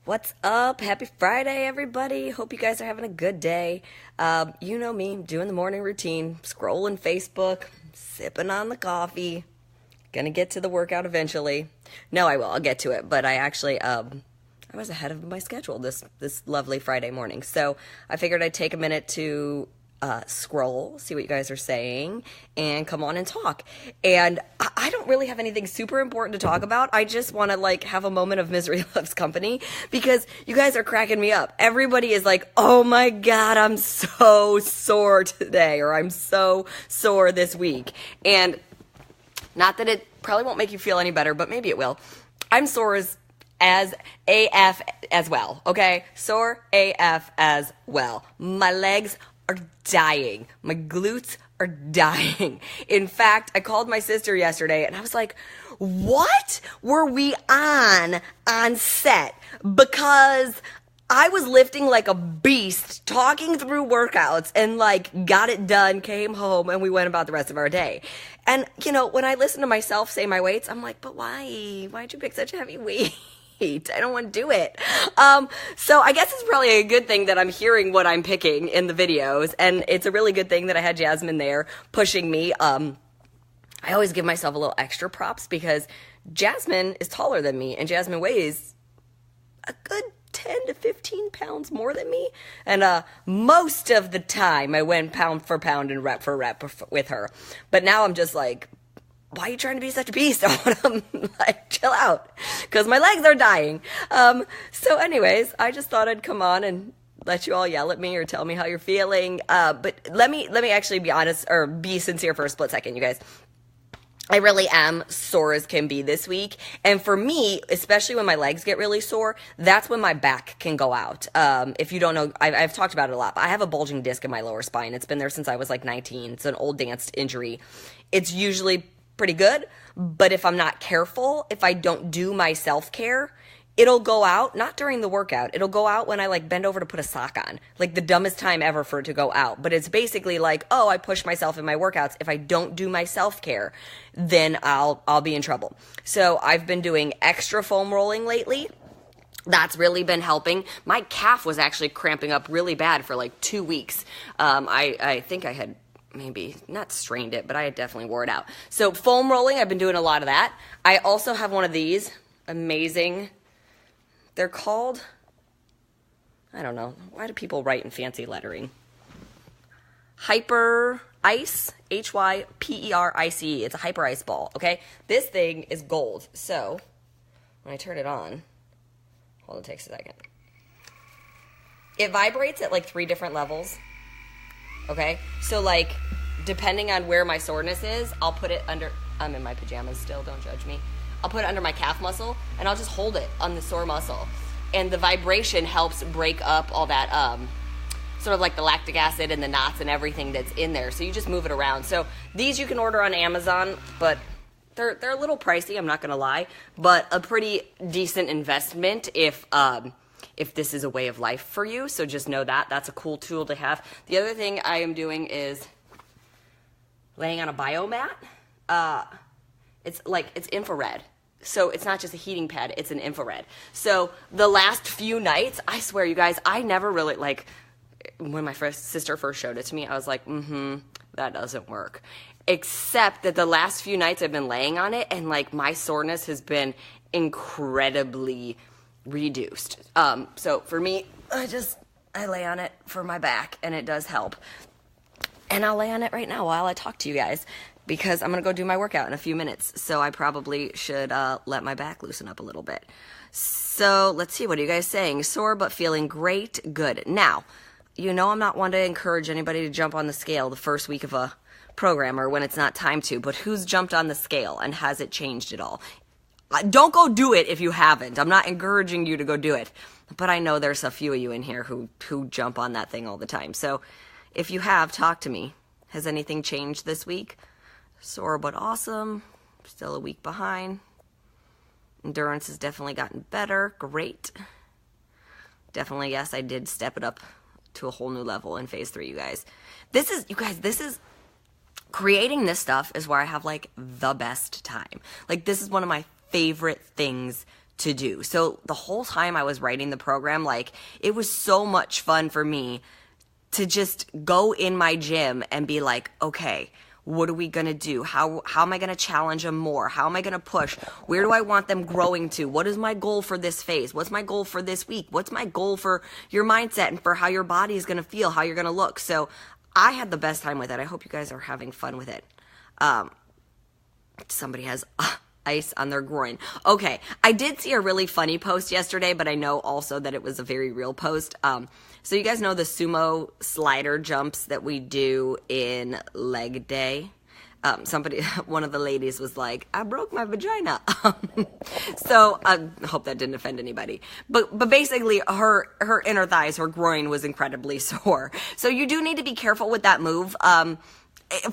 What's up? Happy Friday, everybody. Hope you guys are having a good day. You know me, doing the morning routine, scrolling Facebook, sipping on the coffee. Gonna get to the workout eventually. No, I will. I'll get to it. But I actually, I was ahead of my schedule this lovely Friday morning. So I figured I'd take a minute to scroll, see what you guys are saying, and come on and talk. And I don't really have anything super important to talk about. I just want to have a moment of misery loves company because you guys are cracking me up. Everybody is like, oh my God, I'm so sore today, or I'm so sore this week. And not that it probably won't make you feel any better, but maybe it will. I'm sore as AF as well, okay? Sore AF as well. My legs are dying. My glutes are dying. In fact, I called my sister yesterday and I was like, what were we on set? Because I was lifting like a beast, talking through workouts, and got it done, came home, and we went about the rest of our day. And, when I listen to myself say my weights, I'm like, but why? Why'd you pick such a heavy weight? I don't want to do it. So I guess it's probably a good thing that I'm hearing what I'm picking in the videos, and it's a really good thing that I had Jasmine there pushing me. I always give myself a little extra props because Jasmine is taller than me, and Jasmine weighs a good 10 to 15 pounds more than me. And most of the time I went pound for pound and rep for rep with her. But now I'm just like, why are you trying to be such a beast? I want to chill out because my legs are dying. So anyways, I just thought I'd come on and let you all yell at me or tell me how you're feeling. But let me actually be honest or be sincere for a split second, you guys. I really am sore as can be this week. And for me, especially when my legs get really sore, that's when my back can go out. If you don't know, I've talked about it a lot, but I have a bulging disc in my lower spine. It's been there since I was 19. It's an old dance injury. It's usually pretty good, but if I'm not careful, if I don't do my self-care, it'll go out, not during the workout. It'll go out when I bend over to put a sock on. The dumbest time ever for it to go out. But it's basically oh, I push myself in my workouts. If I don't do my self-care, then I'll be in trouble. So I've been doing extra foam rolling lately. That's really been helping. My calf was actually cramping up really bad for 2 weeks. I think I had maybe not strained it, but I definitely wore it out. So foam rolling, I've been doing a lot of that. I also have one of these amazing, they're called, I don't know, why do people write in fancy lettering? Hyper Ice, HYPERICE. It's a Hyper Ice ball, okay? This thing is gold. So when I turn it on, hold on, it takes a second. It vibrates at 3 different levels. Okay, so depending on where my soreness is, I'll put it under, I'm in my pajamas still, don't judge me. I'll put it under my calf muscle and I'll just hold it on the sore muscle. And the vibration helps break up all that, sort of the lactic acid and the knots and everything that's in there. So you just move it around. So these you can order on Amazon, but they're a little pricey, I'm not gonna lie, but a pretty decent investment if this is a way of life for you. So just know that. That's a cool tool to have. The other thing I am doing is laying on a biomat. It's infrared. So it's not just a heating pad, it's an infrared. So the last few nights, I swear you guys, I never really when my sister first showed it to me, I was like, that doesn't work. Except that the last few nights I've been laying on it and my soreness has been incredibly reduced. So for me, I lay on it for my back and it does help. And I'll lay on it right now while I talk to you guys because I'm going to go do my workout in a few minutes. So I probably should let my back loosen up a little bit. So let's see, what are you guys saying? Sore but feeling great. Good. Now, I'm not one to encourage anybody to jump on the scale the first week of a program or when it's not time to, but who's jumped on the scale and has it changed at all? Don't go do it if you haven't. I'm not encouraging you to go do it. But I know there's a few of you in here who jump on that thing all the time. So if you have, talk to me. Has anything changed this week? Sore but awesome. Still a week behind. Endurance has definitely gotten better. Great. Definitely, yes, I did step it up to a whole new level in phase 3, you guys. This is creating this stuff is where I have the best time. This is one of my favorite things to do. So the whole time I was writing the program, like, it was so much fun for me to just go in my gym and be like, okay, what are we going to do? How am I going to challenge them more? How am I going to push? Where do I want them growing to? What is my goal for this phase? What's my goal for this week? What's my goal for your mindset and for how your body is going to feel, how you're going to look? So I had the best time with it. I hope you guys are having fun with it. Somebody has ice on their groin. Okay, I did see a really funny post yesterday, but I know also that it was a very real post. So you guys know the sumo slider jumps that we do in leg day? One of the ladies was like, I broke my vagina. So I hope that didn't offend anybody. But basically her inner thighs, her groin was incredibly sore. So you do need to be careful with that move.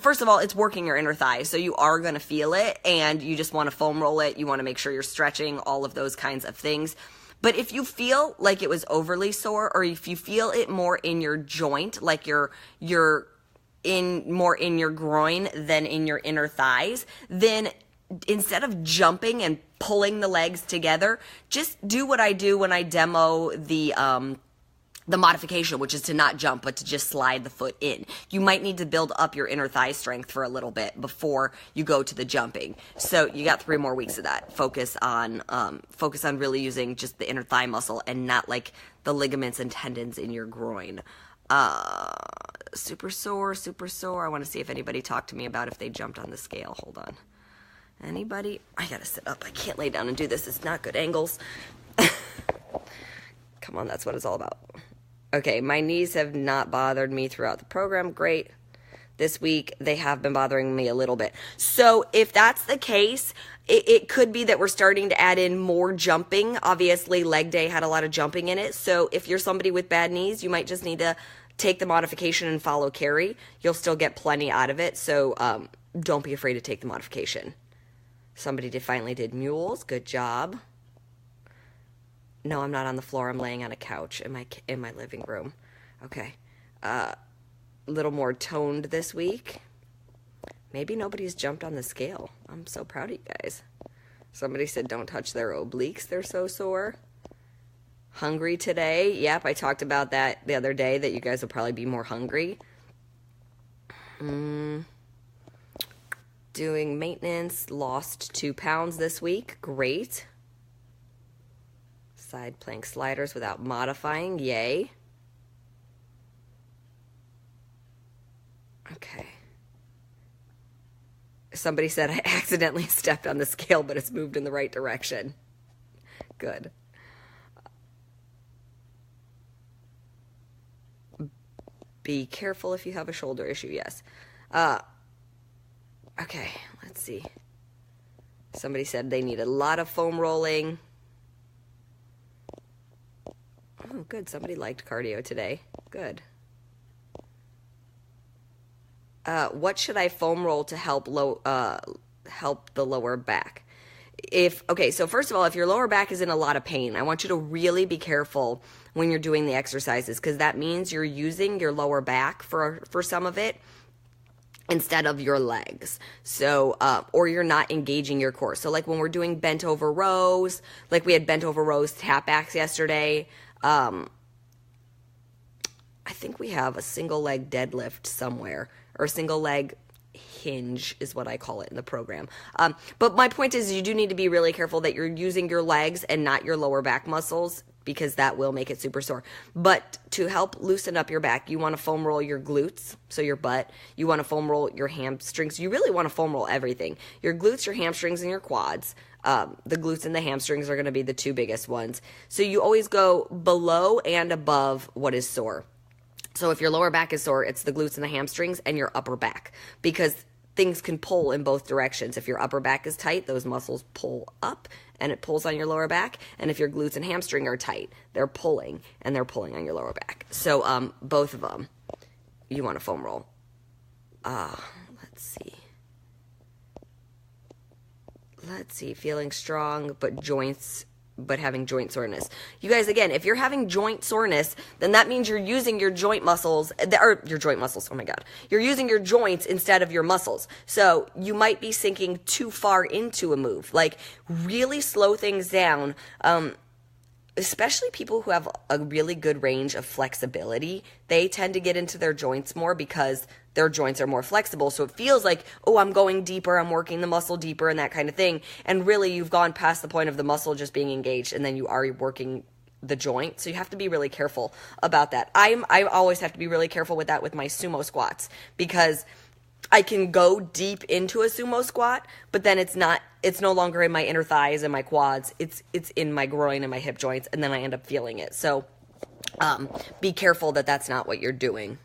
First of all, it's working your inner thighs, so you are going to feel it, and you just want to foam roll it. You want to make sure you're stretching, all of those kinds of things. But if you feel like it was overly sore, or if you feel it more in your joint, like you're more in your groin than in your inner thighs, then instead of jumping and pulling the legs together, just do what I do when I demo the modification, which is to not jump, but to just slide the foot in. You might need to build up your inner thigh strength for a little bit before you go to the jumping. So you got 3 more weeks of that. Focus on really using just the inner thigh muscle and not like the ligaments and tendons in your groin. Super sore. I want to see if anybody talked to me about if they jumped on the scale. Hold on. Anybody? I gotta sit up. I can't lay down and do this. It's not good angles. Come on, that's what it's all about. Okay, my knees have not bothered me throughout the program. Great. This week, they have been bothering me a little bit. So if that's the case, it could be that we're starting to add in more jumping. Obviously, leg day had a lot of jumping in it. So if you're somebody with bad knees, you might just need to take the modification and follow Carrie. You'll still get plenty out of it. So don't be afraid to take the modification. Somebody finally did mules. Good job. No, I'm not on the floor. I'm laying on a couch in my living room. Okay. A little more toned this week. Maybe nobody's jumped on the scale. I'm so proud of you guys. Somebody said don't touch their obliques. They're so sore. Hungry today. Yep, I talked about that the other day, that you guys will probably be more hungry. Doing maintenance. Lost 2 pounds this week. Great. Side plank sliders without modifying. Yay. Okay. Somebody said I accidentally stepped on the scale, but it's moved in the right direction. Good. Be careful if you have a shoulder issue. Yes. Okay, let's see. Somebody said they need a lot of foam rolling. Oh, good. Somebody liked cardio today. Good. What should I foam roll to help the lower back? So first of all, if your lower back is in a lot of pain, I want you to really be careful when you're doing the exercises, because that means you're using your lower back for some of it instead of your legs. So, or you're not engaging your core. So like when we're doing bent over rows, like we had bent over rows tap backs yesterday. I think we have a single leg deadlift somewhere, or a single leg hinge is what I call it in the program. But my point is, you do need to be really careful that you're using your legs and not your lower back muscles, because that will make it super sore. But to help loosen up your back, you want to foam roll your glutes, so your butt. You want to foam roll your hamstrings. You really want to foam roll everything. Your glutes, your hamstrings, and your quads. The glutes and the hamstrings are going to be the 2 biggest ones. So you always go below and above what is sore. So if your lower back is sore, it's the glutes and the hamstrings and your upper back, because things can pull in both directions. If your upper back is tight, those muscles pull up and it pulls on your lower back. And if your glutes and hamstring are tight, they're pulling and they're pulling on your lower back. So both of them, you want to foam roll. Let's see. Feeling strong, but joints but having joint soreness. You guys, again, if you're having joint soreness, then that means you're using your joint muscles, or your joint muscles, oh my God. You're using your joints instead of your muscles. So you might be sinking too far into a move. Like, really slow things down. Especially people who have a really good range of flexibility, they tend to get into their joints more because their joints are more flexible. So it feels like, oh, I'm going deeper, I'm working the muscle deeper and that kind of thing. And really, you've gone past the point of the muscle just being engaged, and then you are working the joint. So you have to be really careful about that. I always have to be really careful with that with my sumo squats, because I can go deep into a sumo squat, but then it's no longer in my inner thighs and my quads. It's in my groin and my hip joints, and then I end up feeling it. So be careful that that's not what you're doing.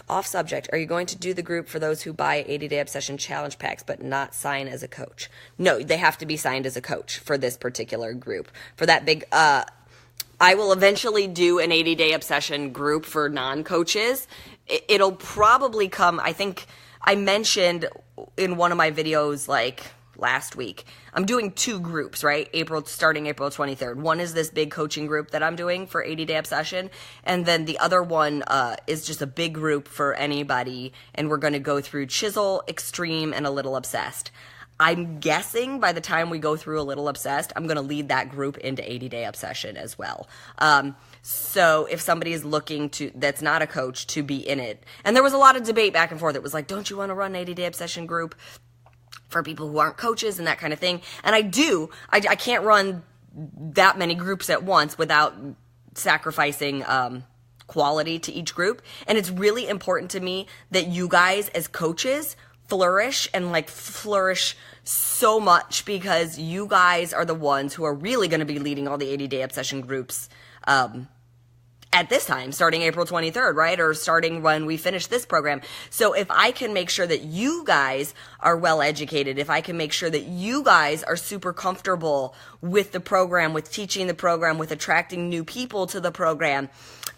Off subject, are you going to do the group for those who buy 80-Day Obsession challenge packs but not sign as a coach? No, they have to be signed as a coach for this particular group. For that big, I will eventually do an 80-Day Obsession group for non-coaches. It'll probably come, I think I mentioned in one of my videos like last week, I'm doing 2 groups, right? Starting April 23rd. One is this big coaching group that I'm doing for 80-Day Obsession. And then the other one is just a big group for anybody. And we're going to go through Chisel, Extreme, and A Little Obsessed. I'm guessing by the time we go through A Little Obsessed, I'm going to lead that group into 80-Day Obsession as well. So if somebody is looking that's not a coach, to be in it. And there was a lot of debate back and forth. It was like, don't you want to run an 80-Day Obsession group for people who aren't coaches and that kind of thing? And I do. I can't run that many groups at once without sacrificing quality to each group. And it's really important to me that you guys as coaches flourish, and like flourish so much, because you guys are the ones who are really going to be leading all the 80-Day Obsession groups at this time, starting April 23rd, right? Or starting when we finish this program. So if I can make sure that you guys are well educated, if I can make sure that you guys are super comfortable with the program, with teaching the program, with attracting new people to the program,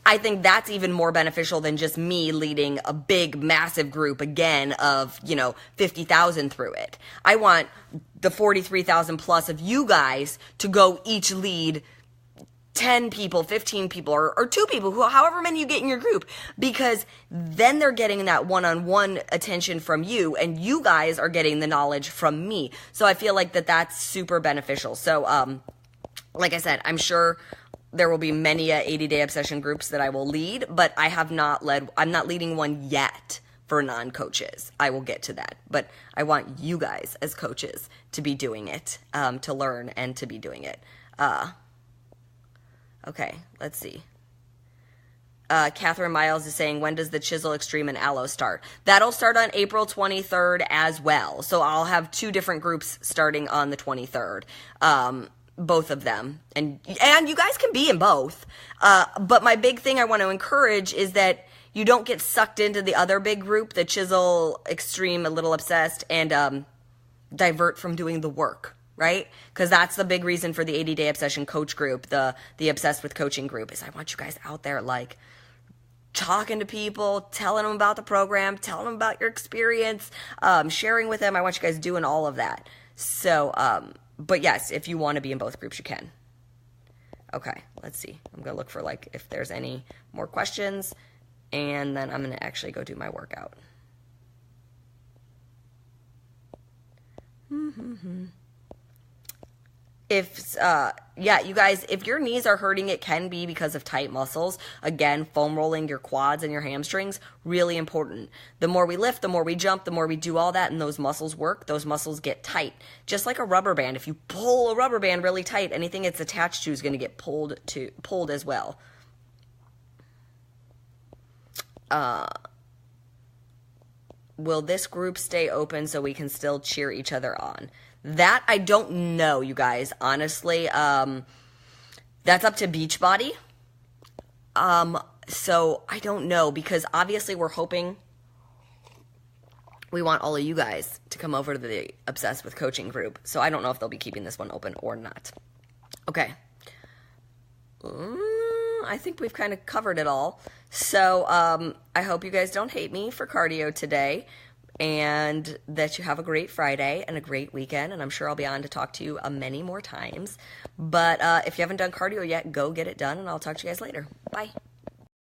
I think that's even more beneficial than just me leading a big, massive group again of, 50,000 through it. I want the 43,000 plus of you guys to go each lead 10 people, 15 people, or 2 people, however many you get in your group, because then they're getting that one-on-one attention from you, and you guys are getting the knowledge from me. So I feel like that's super beneficial. So, like I said, I'm sure there will be many 80-Day Obsession groups that I will lead, but I'm not leading one yet for non-coaches. I will get to that, but I want you guys as coaches to be doing it, to learn and to be doing it. Okay, let's see. Catherine Miles is saying, when does the Chisel, Extreme, and Aloe start? That'll start on April 23rd as well. So I'll have 2 different groups starting on the 23rd. Both of them. And you guys can be in both. But my big thing I want to encourage is that you don't get sucked into the other big group, the Chisel, Extreme, A Little Obsessed, and divert from doing the work. Right? Because that's the big reason for the 80-Day Obsession coach group, the Obsessed with Coaching group, is I want you guys out there like talking to people, telling them about the program, telling them about your experience, sharing with them. I want you guys doing all of that. So, but yes, if you want to be in both groups, you can. Okay, let's see. I'm going to look for like if there's any more questions, and then I'm going to actually go do my workout. You guys, if your knees are hurting, it can be because of tight muscles. Again, foam rolling your quads and your hamstrings, really important. The more we lift, the more we jump, the more we do all that, and those muscles work, those muscles get tight. Just like a rubber band. If you pull a rubber band really tight, anything it's attached to is going to get pulled as well. Will this group stay open so we can still cheer each other on? That I don't know, you guys. Honestly, that's up to Beachbody. So I don't know, because obviously we're hoping, we want all of you guys to come over to the Obsessed with Coaching group. So I don't know if they'll be keeping this one open or not. Okay. I think we've kind of covered it all. So I hope you guys don't hate me for cardio today. and that you have a great Friday and a great weekend. And I'm sure I'll be on to talk to you many more times. But if you haven't done cardio yet, go get it done, and I'll talk to you guys later. Bye.